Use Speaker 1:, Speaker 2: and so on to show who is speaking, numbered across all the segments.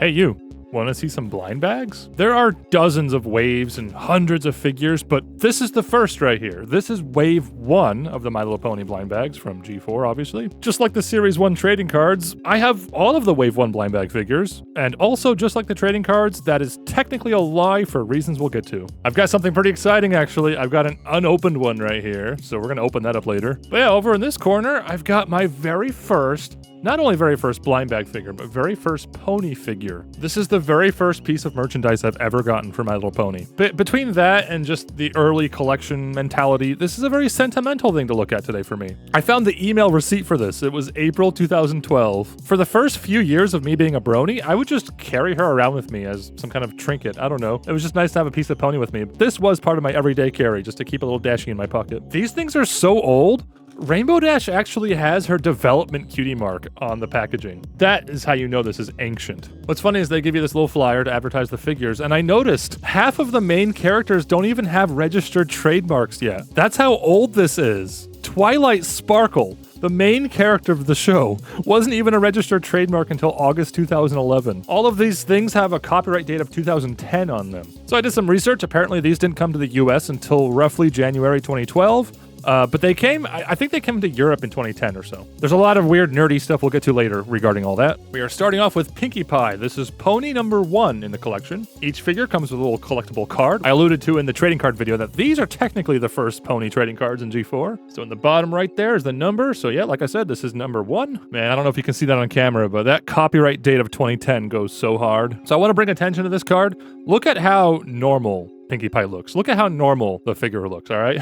Speaker 1: Hey, you. Want to see some blind bags? There are dozens of waves and hundreds of figures, but this is the first right here. This is wave 1 of the My Little Pony blind bags from G4, obviously. Just like the Series 1 trading cards, I have all of the wave 1 blind bag figures, and also just like the trading cards, that is technically a lie for reasons we'll get to. I've got something pretty exciting, actually. I've got an unopened one right here, so we're going to open that up later. But yeah, over in this corner, I've got my very first, not only very first blind bag figure, but very first pony figure. This is the very first piece of merchandise I've ever gotten for My Little Pony. Between that and just the early collection mentality, this is a very sentimental thing to look at today for me. I found the email receipt for this. It was April 2012. For the first few years of me being a brony, I would just carry her around with me as some kind of trinket. I don't know. It was just nice to have a piece of pony with me. This was part of my everyday carry, just to keep a little dashie in my pocket. These things are so old. Rainbow Dash actually has her development cutie mark on the packaging. That is how you know this is ancient. What's funny is they give you this little flyer to advertise the figures, and I noticed half of the main characters don't even have registered trademarks yet. That's how old this is. Twilight Sparkle, the main character of the show, wasn't even a registered trademark until August 2011. All of these things have a copyright date of 2010 on them. So I did some research. Apparently these didn't come to the US until roughly January 2012. But they came, I think they came to Europe in 2010 or so. There's a lot of weird nerdy stuff we'll get to later regarding all that. We are starting off with Pinkie Pie. This is pony number 1 in the collection. Each figure comes with a little collectible card. I alluded to in the trading card video that these are technically the first pony trading cards in G4. So in the bottom right there is the number. So yeah, like I said, this is number 1. Man, I don't know if you can see that on camera, but that copyright date of 2010 goes so hard. So I want to bring attention to this card. Look at how normal Pinkie Pie looks. Look at how normal the figure looks, all right?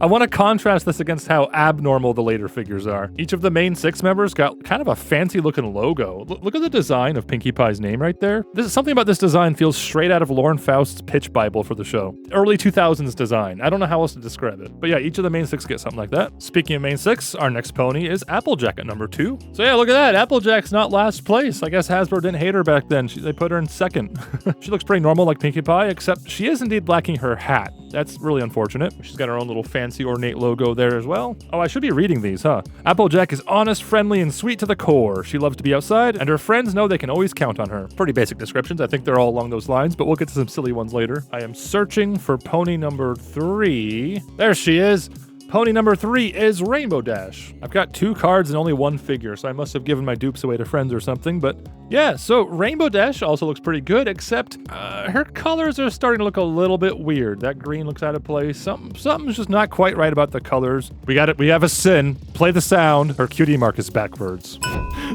Speaker 1: I want to contrast this against how abnormal the later figures are. Each of the main 6 members got kind of a fancy looking logo. Look at the design of Pinkie Pie's name right there. Something about this design feels straight out of Lauren Faust's pitch bible for the show. Early 2000s design. I don't know how else to describe it. But yeah, each of the main 6 get something like that. Speaking of main 6, our next pony is Applejack at number 2. So yeah, look at that. Applejack's not last place. I guess Hasbro didn't hate her back then. They put her in 2nd. She looks pretty normal like Pinkie Pie, except she is indeed lacking her hat. That's really unfortunate. She's got her own little fancy ornate logo there as well. Oh, I should be reading these, huh? Applejack is honest, friendly, and sweet to the core. She loves to be outside, and her friends know they can always count on her. Pretty basic descriptions. I think they're all along those lines, but we'll get to some silly ones later. I am searching for pony number 3. There she is. Pony number 3 is Rainbow Dash. I've got 2 cards and only 1 figure, so I must have given my dupes away to friends or something, but yeah, so Rainbow Dash also looks pretty good, except her colors are starting to look a little bit weird. That green looks out of place. Something's just not quite right about the colors. We got it. We have a sin. Play the sound. Her cutie mark is backwards.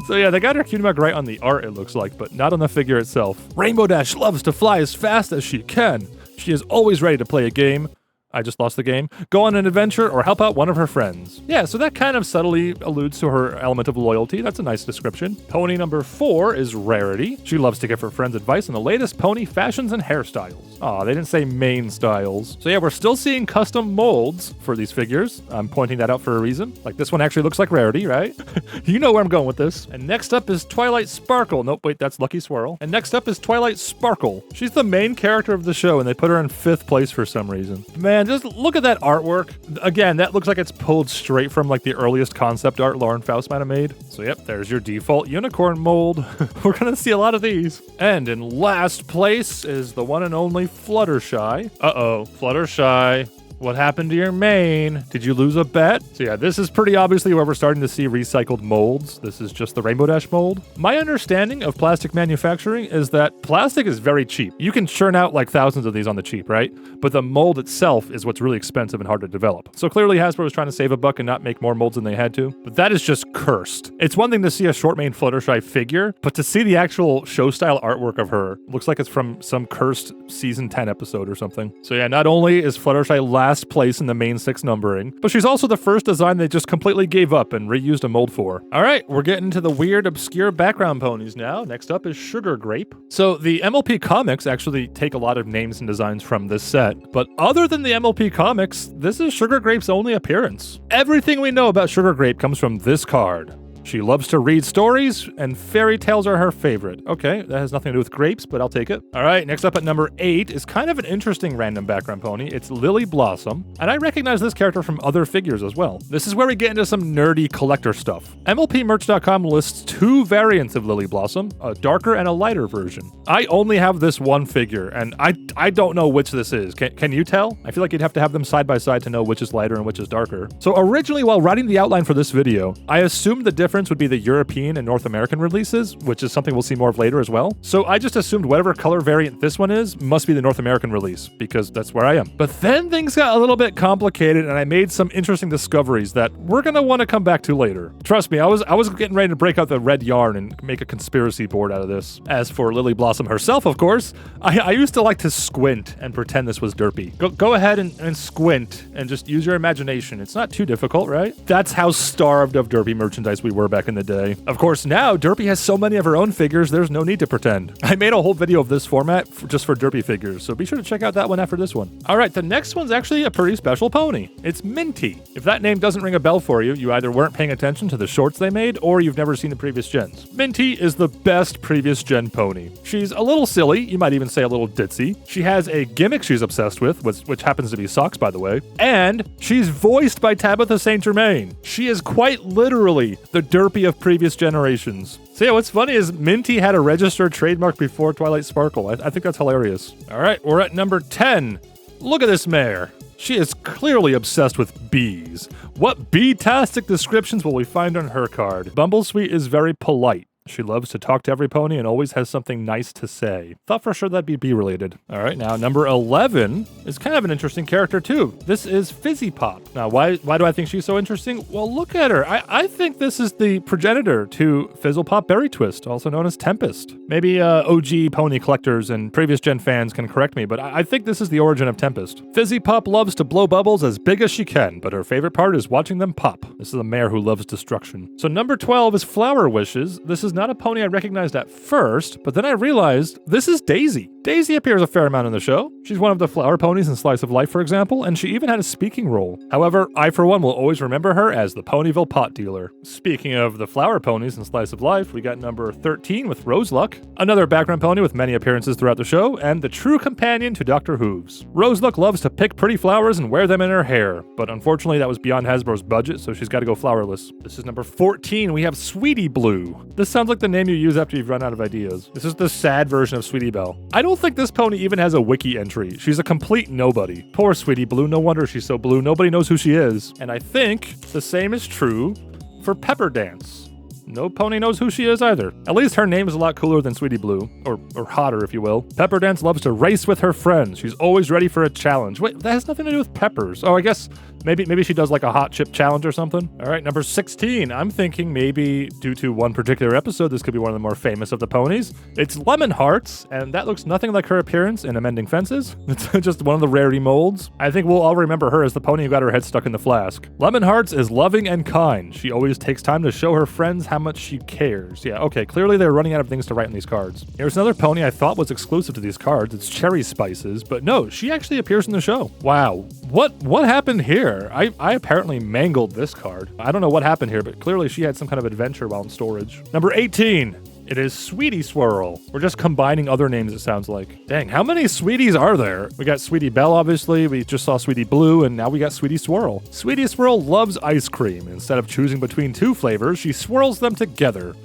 Speaker 1: So yeah, they got her cutie mark right on the art, it looks like, but not on the figure itself. Rainbow Dash loves to fly as fast as she can. She is always ready to play a game. I just lost the game. Go on an adventure or help out one of her friends. Yeah, so that kind of subtly alludes to her element of loyalty. That's a nice description. Pony number 4 is Rarity. She loves to give her friends advice on the latest pony fashions and hairstyles. Aw, they didn't say main styles. So yeah, we're still seeing custom molds for these figures. I'm pointing that out for a reason. Like this one actually looks like Rarity, right? You know where I'm going with this. And next up is Twilight Sparkle. Nope, wait, that's Lucky Swirl. And next up is Twilight Sparkle. She's the main character of the show, and they put her in 5th place for some reason. Man, just look at that artwork. Again, that looks like it's pulled straight from like the earliest concept art Lauren Faust might have made. So yep, there's your default unicorn mold. We're gonna see a lot of these. And in last place is the one and only Fluttershy. Uh-oh, Fluttershy. What happened to your mane? Did you lose a bet? So yeah, this is pretty obviously where we're starting to see recycled molds. This is just the Rainbow Dash mold. My understanding of plastic manufacturing is that plastic is very cheap. You can churn out like thousands of these on the cheap, right? But the mold itself is what's really expensive and hard to develop. So clearly Hasbro was trying to save a buck and not make more molds than they had to. But that is just cursed. It's one thing to see a short mane Fluttershy figure, but to see the actual show style artwork of her looks like it's from some cursed season 10 episode or something. So yeah, not only is Fluttershy last place in the main 6 numbering, but she's also the first design they just completely gave up and reused a mold for. All right, we're getting to the weird, obscure background ponies now. Next up is Sugar Grape. So the MLP comics actually take a lot of names and designs from this set, but other than the MLP comics, this is Sugar Grape's only appearance. Everything we know about Sugar Grape comes from this card. She loves to read stories, and fairy tales are her favorite. Okay, that has nothing to do with grapes, but I'll take it. All right, next up at number 8 is kind of an interesting random background pony. It's Lily Blossom, and I recognize this character from other figures as well. This is where we get into some nerdy collector stuff. MLPmerch.com lists 2 variants of Lily Blossom, a darker and a lighter version. I only have this one figure, and I don't know which this is. Can you tell? I feel like you'd have to have them side by side to know which is lighter and which is darker. So originally, while writing the outline for this video, I assumed the difference would be the European and North American releases, which is something we'll see more of later as well. So I just assumed whatever color variant this one is must be the North American release, because that's where I am. But then things got a little bit complicated, and I made some interesting discoveries that we're gonna want to come back to later. Trust me, I was getting ready to break out the red yarn and make a conspiracy board out of this. As for Lily Blossom herself, of course, I used to like to squint and pretend this was Derpy. Go ahead and squint and just use your imagination. It's not too difficult, right? That's how starved of Derpy merchandise we were back in the day. Of course, now Derpy has so many of her own figures, there's no need to pretend. I made a whole video of this format just for Derpy figures, so be sure to check out that one after this one. All right, the next one's actually a pretty special pony. It's Minty. If that name doesn't ring a bell for you, you either weren't paying attention to the shorts they made, or you've never seen the previous gens. Minty is the best previous gen pony. She's a little silly, you might even say a little ditzy. She has a gimmick she's obsessed with, which happens to be socks, by the way, and she's voiced by Tabitha St. Germain. She is quite literally the Derpy of previous generations. So yeah, what's funny is Minty had a registered trademark before Twilight Sparkle. I think that's hilarious. All right, we're at number 10. Look at this mare. She is clearly obsessed with bees. What bee-tastic descriptions will we find on her card? Bumblesweet is very polite. She loves to talk to every pony and always has something nice to say. Thought for sure that'd be bee-related. All right, now number 11 is kind of an interesting character too. This is Fizzy Pop. Now, why do I think she's so interesting? Well, look at her. I think this is the progenitor to Fizzle Pop Berry Twist, also known as Tempest. Maybe OG pony collectors and previous gen fans can correct me, but I think this is the origin of Tempest. Fizzy Pop loves to blow bubbles as big as she can, but her favorite part is watching them pop. This is a mare who loves destruction. So number 12 is Flower Wishes. This is not a pony I recognized at first, but then I realized this is Daisy. Daisy appears a fair amount in the show. She's one of the flower ponies in Slice of Life, for example, and she even had a speaking role. However, I for one will always remember her as the Ponyville pot dealer. Speaking of the flower ponies in Slice of Life, we got number 13 with Roseluck, another background pony with many appearances throughout the show, and the true companion to Dr. Hooves. Roseluck loves to pick pretty flowers and wear them in her hair, but unfortunately that was beyond Hasbro's budget, so she's got to go flowerless. This is number 14. We have Sweetie Blue. This sounds like the name you use after you've run out of ideas. This is the sad version of Sweetie Belle. I don't think this pony even has a wiki entry. She's a complete nobody. Poor Sweetie Blue, no wonder she's so blue. Nobody knows who she is. And I think the same is true for Pepper Dance. No pony knows who she is either. At least her name is a lot cooler than Sweetie Blue, or hotter if you will. Pepper Dance loves to race with her friends. She's always ready for a challenge. Wait, that has nothing to do with peppers. Oh, I guess maybe she does like a hot chip challenge or something. All right, number 16. I'm thinking maybe due to one particular episode, this could be one of the more famous of the ponies. It's Lemon Hearts, and that looks nothing like her appearance in Amending Fences. It's just one of the rarity molds. I think we'll all remember her as the pony who got her head stuck in the flask. Lemon Hearts is loving and kind. She always takes time to show her friends how much she cares. Yeah, okay, clearly they're running out of things to write in these cards. Here's another pony I thought was exclusive to these cards. It's Cherry Spices, but no, she actually appears in the show. Wow, what happened here? I apparently mangled this card. I don't know what happened here, but clearly she had some kind of adventure while in storage. Number 18. It is Sweetie Swirl. We're just combining other names, it sounds like. Dang, how many Sweeties are there? We got Sweetie Belle, obviously. We just saw Sweetie Blue, and now we got Sweetie Swirl. Sweetie Swirl loves ice cream. Instead of choosing between 2 flavors, she swirls them together.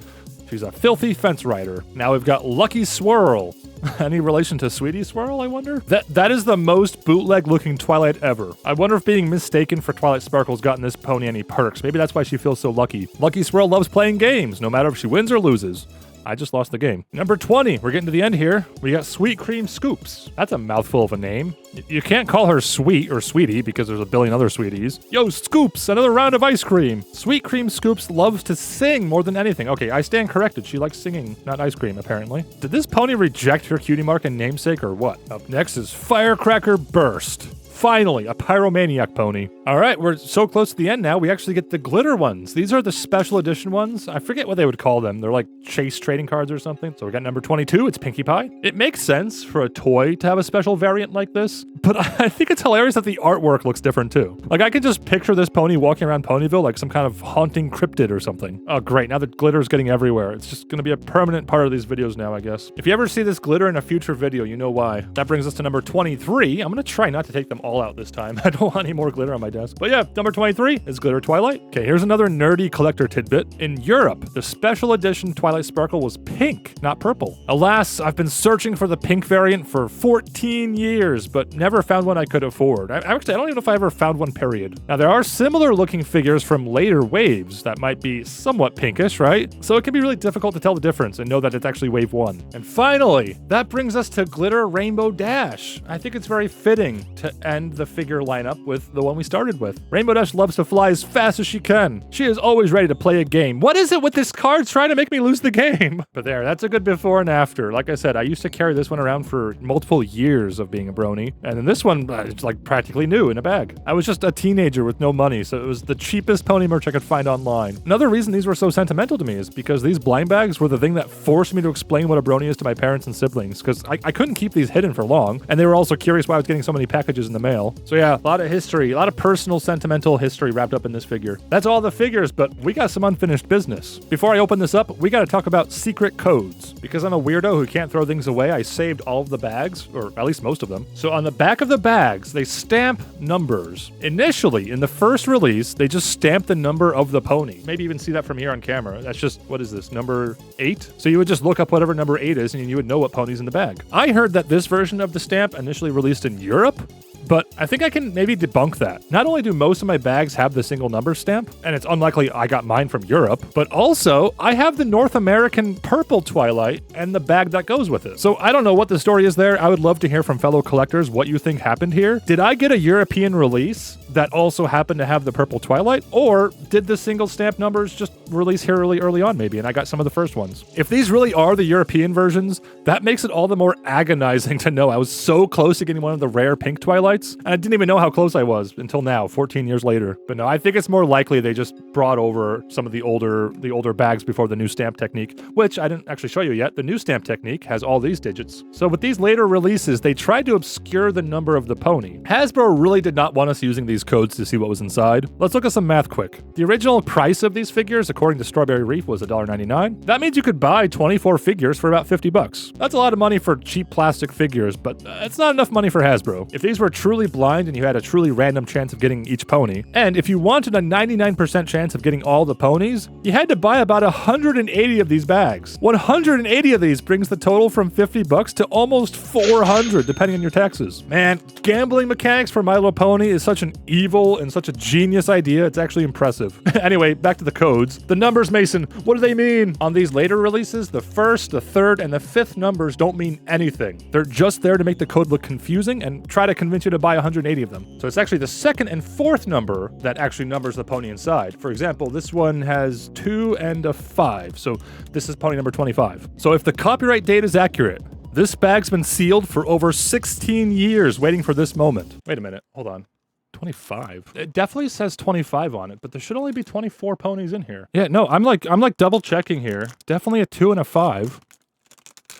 Speaker 1: She's a filthy fence rider. Now we've got Lucky Swirl. Any relation to Sweetie Swirl, I wonder? That is the most bootleg-looking Twilight ever. I wonder if being mistaken for Twilight Sparkle's gotten this pony any perks. Maybe that's why she feels so lucky. Lucky Swirl loves playing games, no matter if she wins or loses. I just lost the game. Number 20. We're getting to the end here. We got Sweet Cream Scoops. That's a mouthful of a name. You can't call her Sweet or Sweetie because there's a billion other Sweeties. Yo, Scoops, another round of ice cream. Sweet Cream Scoops loves to sing more than anything. Okay, I stand corrected. She likes singing, not ice cream, apparently. Did this pony reject her cutie mark and namesake or what? Up next is Firecracker Burst. Finally, a pyromaniac pony. All right, we're so close to the end now, we actually get the glitter ones. These are the special edition ones. I forget what they would call them. They're like chase trading cards or something. So we got number 22, it's Pinkie Pie. It makes sense for a toy to have a special variant like this, but I think it's hilarious that the artwork looks different too. Like I can just picture this pony walking around Ponyville like some kind of haunting cryptid or something. Oh great, now the glitter's getting everywhere. It's just gonna be a permanent part of these videos now, I guess. If you ever see this glitter in a future video, you know why. That brings us to number 23. I'm gonna try not to take them all out this time. I don't want any more glitter on my desk. But yeah, number 23 is Glitter Twilight. Okay, here's another nerdy collector tidbit. In Europe, the special edition Twilight Sparkle was pink, not purple. Alas, I've been searching for the pink variant for 14 years, but never found one I could afford. Actually, I don't even know if I ever found one, period. Now, there are similar looking figures from later waves that might be somewhat pinkish, right? So it can be really difficult to tell the difference and know that it's actually wave 1. And finally, that brings us to Glitter Rainbow Dash. I think it's very fitting to end the figure lineup with the one we started with. Rainbow Dash loves to fly as fast as she can. She is always ready to play a game. What is it with this card trying to make me lose the game? But there, that's a good before and after. Like I said, I used to carry this one around for multiple years of being a brony. And then this one, it's like practically new in a bag. I was just a teenager with no money, so it was the cheapest pony merch I could find online. Another reason these were so sentimental to me is because these blind bags were the thing that forced me to explain what a brony is to my parents and siblings, because I couldn't keep these hidden for long, and they were also curious why I was getting so many packages in the mail. So yeah, a lot of history, a lot of personal, sentimental history wrapped up in this figure. That's all the figures, but we got some unfinished business. Before I open this up, we gotta talk about secret codes. Because I'm a weirdo who can't throw things away, I saved all of the bags, or at least most of them. So on the back of the bags, they stamp numbers. Initially, in the first release, they just stamped the number of the pony. Maybe even see that from here on camera. That's just, what is this, number 8? So you would just look up whatever number 8 is and you would know what pony's in the bag. I heard that this version of the stamp initially released in Europe, but I think I can maybe debunk that. Not only do most of my bags have the single number stamp, and it's unlikely I got mine from Europe, but also I have the North American purple Twilight and the bag that goes with it. So I don't know what the story is there. I would love to hear from fellow collectors what you think happened here. Did I get a European release that also happened to have the purple Twilight, or did the single stamp numbers just release here early on maybe, and I got some of the first ones? If these really are the European versions, that makes it all the more agonizing to know I was so close to getting one of the rare pink Twilights, and I didn't even know how close I was until now, 14 years later. But no, I think it's more likely they just brought over some of the older bags before the new stamp technique, which I didn't actually show you yet. The new stamp technique has all these digits. So with these later releases, they tried to obscure the number of the pony. Hasbro really did not want us using these codes to see what was inside. Let's look at some math quick. The original price of these figures, according to Strawberry Reef, was $1.99. That means you could buy 24 figures for about $50. That's a lot of money for cheap plastic figures, but it's not enough money for Hasbro. If these were truly blind and you had a truly random chance of getting each pony, and if you wanted a 99% chance of getting all the ponies, you had to buy about 180 of these bags. 180 of these brings the total from $50 to almost 400, depending on your taxes. Man, gambling mechanics for My Little Pony is such an evil and such a genius idea, it's actually impressive. Anyway, back to the codes. The numbers, Mason, what do they mean? On these later releases, the first, the third, and the fifth numbers don't mean anything. They're just there to make the code look confusing and try to convince you to buy 180 of them. So it's actually the second and fourth number that actually numbers the pony inside. For example, this one has 2 and a 5, so this is pony number 25. So if the copyright date is accurate, this bag's been sealed for over 16 years waiting for this moment. Wait a minute, hold on. 25. It definitely says 25 on it, but there should only be 24 ponies in here. Yeah, no, I'm like double checking here. Definitely a 2 and a 5.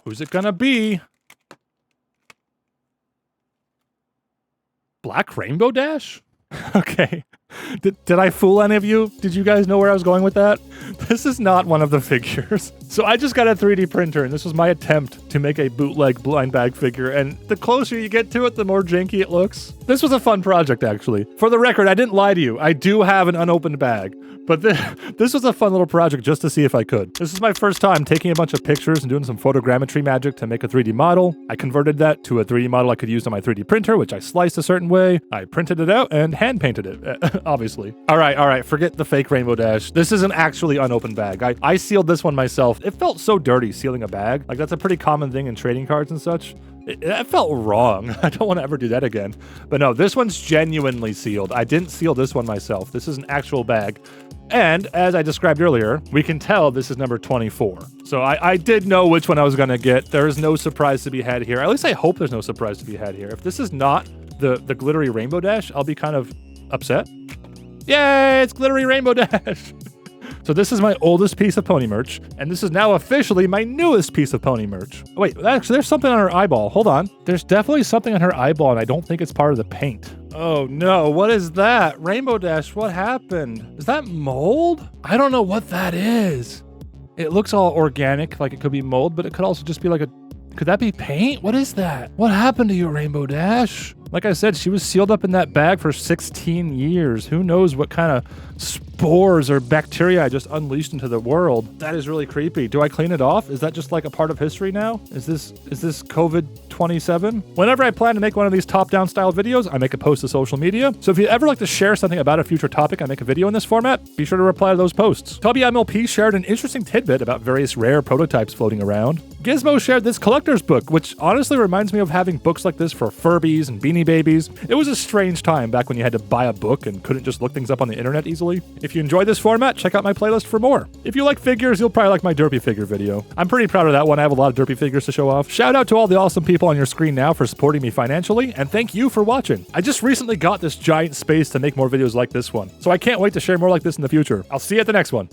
Speaker 1: Who's it gonna be? Black Rainbow Dash? Okay. Did I fool any of you? Did you guys know where I was going with that? This is not one of the figures. So I just got a 3D printer, and this was my attempt to make a bootleg blind bag figure, and the closer you get to it, the more janky it looks. This was a fun project, actually. For the record, I didn't lie to you. I do have an unopened bag, but this was a fun little project just to see if I could. This is my first time taking a bunch of pictures and doing some photogrammetry magic to make a 3D model. I converted that to a 3D model I could use on my 3D printer, which I sliced a certain way. I printed it out and hand painted it, obviously. All right, forget the fake Rainbow Dash. This is an actually unopened bag. I sealed this one myself. It felt so dirty sealing a bag. Like, that's a pretty common thing in trading cards and such. That felt wrong. I don't want to ever do that again. But no, this one's genuinely sealed. I didn't seal this one myself. This is an actual bag. And as I described earlier, we can tell this is number 24. So I did know which one I was going to get. There is no surprise to be had here. At least I hope there's no surprise to be had here. If this is not the glittery Rainbow Dash, I'll be kind of upset. Yay, it's glittery Rainbow Dash. So this is my oldest piece of pony merch, and this is now officially my newest piece of pony merch. Wait, actually, there's something on her eyeball. Hold on. There's definitely something on her eyeball, and I don't think it's part of the paint. Oh no, what is that? Rainbow Dash, what happened? Is that mold? I don't know what that is. It looks all organic, like it could be mold, but it could also just be like could that be paint? What is that? What happened to you, Rainbow Dash? Like I said, she was sealed up in that bag for 16 years. Who knows what kind of spores or bacteria I just unleashed into the world. That is really creepy. Do I clean it off? Is that just like a part of history now? Is this COVID-27? Whenever I plan to make one of these top-down style videos, I make a post to social media. So if you'd ever like to share something about a future topic, I make a video in this format, be sure to reply to those posts. Toby MLP shared an interesting tidbit about various rare prototypes floating around. Gizmo shared this collector's book, which honestly reminds me of having books like this for Furbies and Beanie Babies. It was a strange time back when you had to buy a book and couldn't just look things up on the internet easily. If you enjoy this format, check out my playlist for more. If you like figures, you'll probably like my derpy figure video. I'm pretty proud of that one. I have a lot of derpy figures to show off. Shout out to all the awesome people on your screen now for supporting me financially, and thank you for watching. I just recently got this giant space to make more videos like this one, so I can't wait to share more like this in the future. I'll see you at the next one.